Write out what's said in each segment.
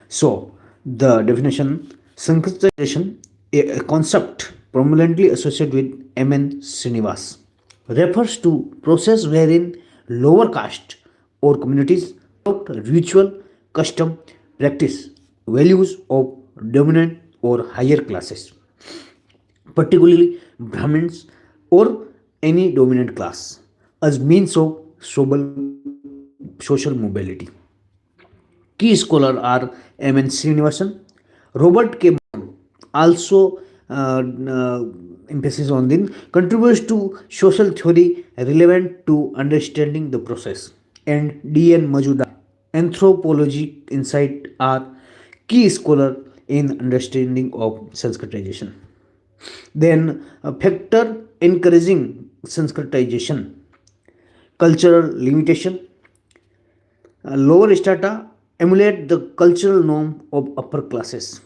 So, the definition sanskritisation, a concept prominently associated with M.N. Srinivas, refers to process wherein lower caste or communities adopt ritual, custom, practice, values of dominant or higher classes, particularly Brahmins or any dominant class, as means of social mobility. Key scholars are M.N. Srinivasan, Robert K. also emphasis on this contributes to social theory relevant to understanding the process, and D.N. Majumdar anthropology insight are key scholar in understanding of Sanskritization. Then a factor encouraging Sanskritization, cultural limitation. Lower strata emulate the cultural norm of upper classes,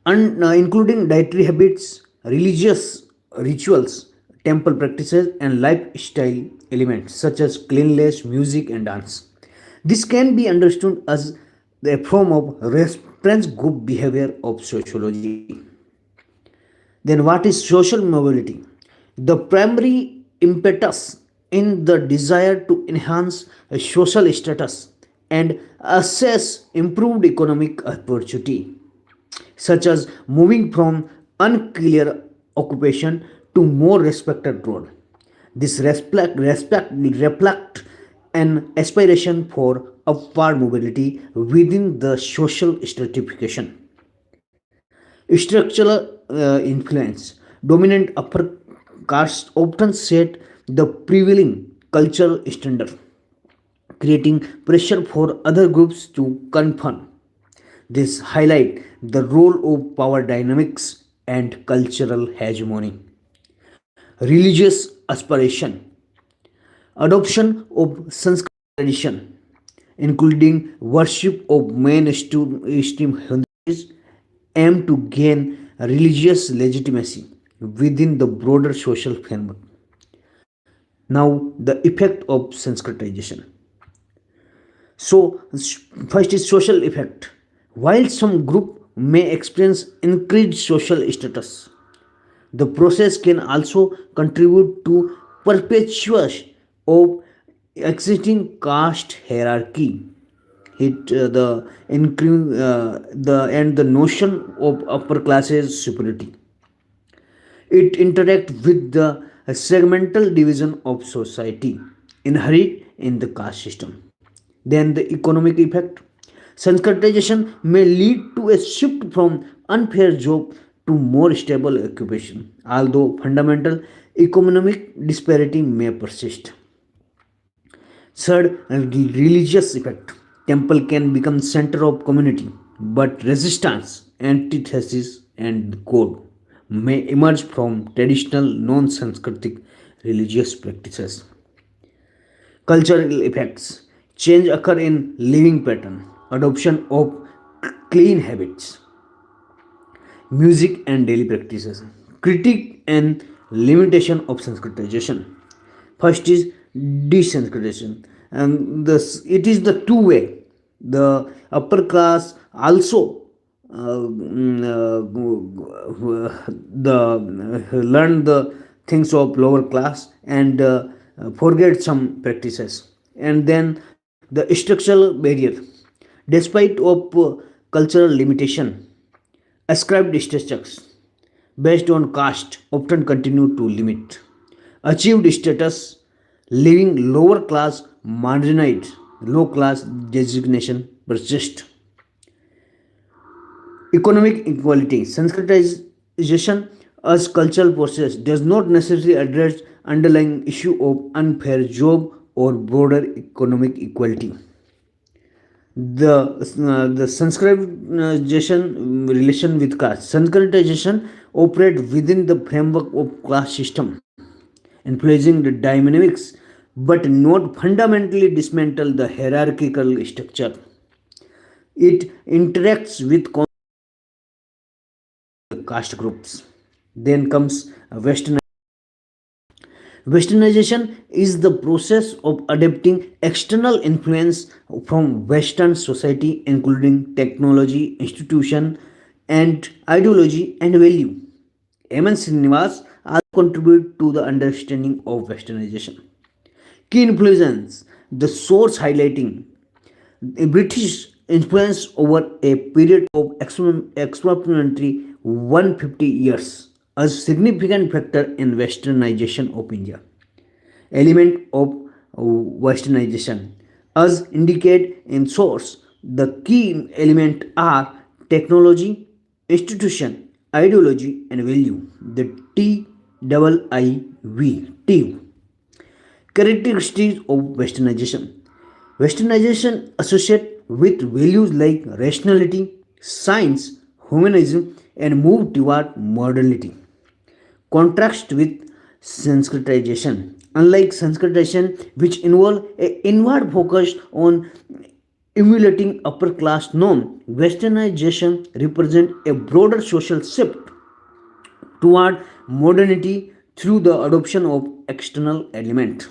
including dietary habits, religious rituals, temple practices, and lifestyle elements such as cleanliness, music, and dance. This can be understood as a form of reference group behavior of sociology. Then, what is social mobility? The primary impetus in the desire to enhance a social status and assess improved economic opportunity, such as moving from unclear occupation to more respected role. This reflect an aspiration for upward mobility within the social stratification. Structural influence. Dominant upper castes often set the prevailing cultural standard, creating pressure for other groups to conform. This highlight the role of power dynamics and cultural hegemony. Religious aspiration. Adoption of Sanskrit tradition, including worship of mainstream Hindus, aim to gain religious legitimacy within the broader social framework. Now, the effect of Sanskritization. So, first is social effect. While some group may experience increased social status, the process can also contribute to perpetuation of existing caste hierarchy. The and the notion of upper classes superiority. It interacts with the segmental division of society inherent in the caste system. Then the economic effect. Sanskritization may lead to a shift from unfair job to more stable occupation, although fundamental economic disparity may persist. Third, religious effect. Temple can become center of community, but resistance, antithesis, and code may emerge from traditional non-Sanskritic religious practices. Cultural effects. Change occur in living pattern, adoption of clean habits, music and daily practices, critique and limitation of Sanskritization. First is desanskritization, and this it is the two way. The upper class also learn the things of lower class and forget some practices, and then the structural barrier, despite of cultural limitation, ascribed structures based on caste often continue to limit achieved status, leaving lower class marginalized. Low class designation persist. Economic equality. Sanskritization as cultural process does not necessarily address underlying issue of unfair job or broader economic equality. The Sanskritization relation with caste. Sanskritization operate within the framework of class system, influencing the dynamics, but not fundamentally dismantle the hierarchical structure. It interacts with caste groups. Then comes Western. Westernization is the process of adapting external influence from Western society, including technology, institution, and ideology and value. M.N. Srinivas also contribute to the understanding of Westernization. Key influence, the source highlighting the British influence over a period of extraordinary 150 years, a significant factor in westernization of India. Element of westernization, as indicate in source, the key element are technology, institution, ideology, and value. The TIIV. Characteristics of westernization. Westernization associated with values like rationality, science, humanism, and move toward modernity. Contrast with sanskritisation. Unlike sanskritisation, which involve an inward focus on emulating upper class norm, westernization represents a broader social shift toward modernity through the adoption of external element.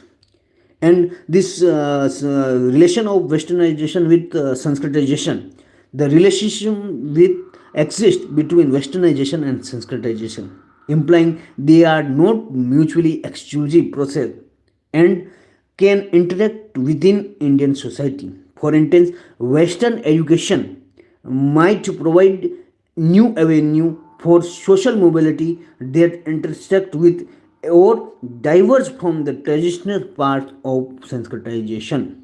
And this relation of westernization with sanskritization, the relationship with exists between westernization and sanskritization, implying they are not mutually exclusive process and can interact within Indian society. For instance, western education might provide new avenue for social mobility that intersect with or diverge from the traditional path of sanskritization.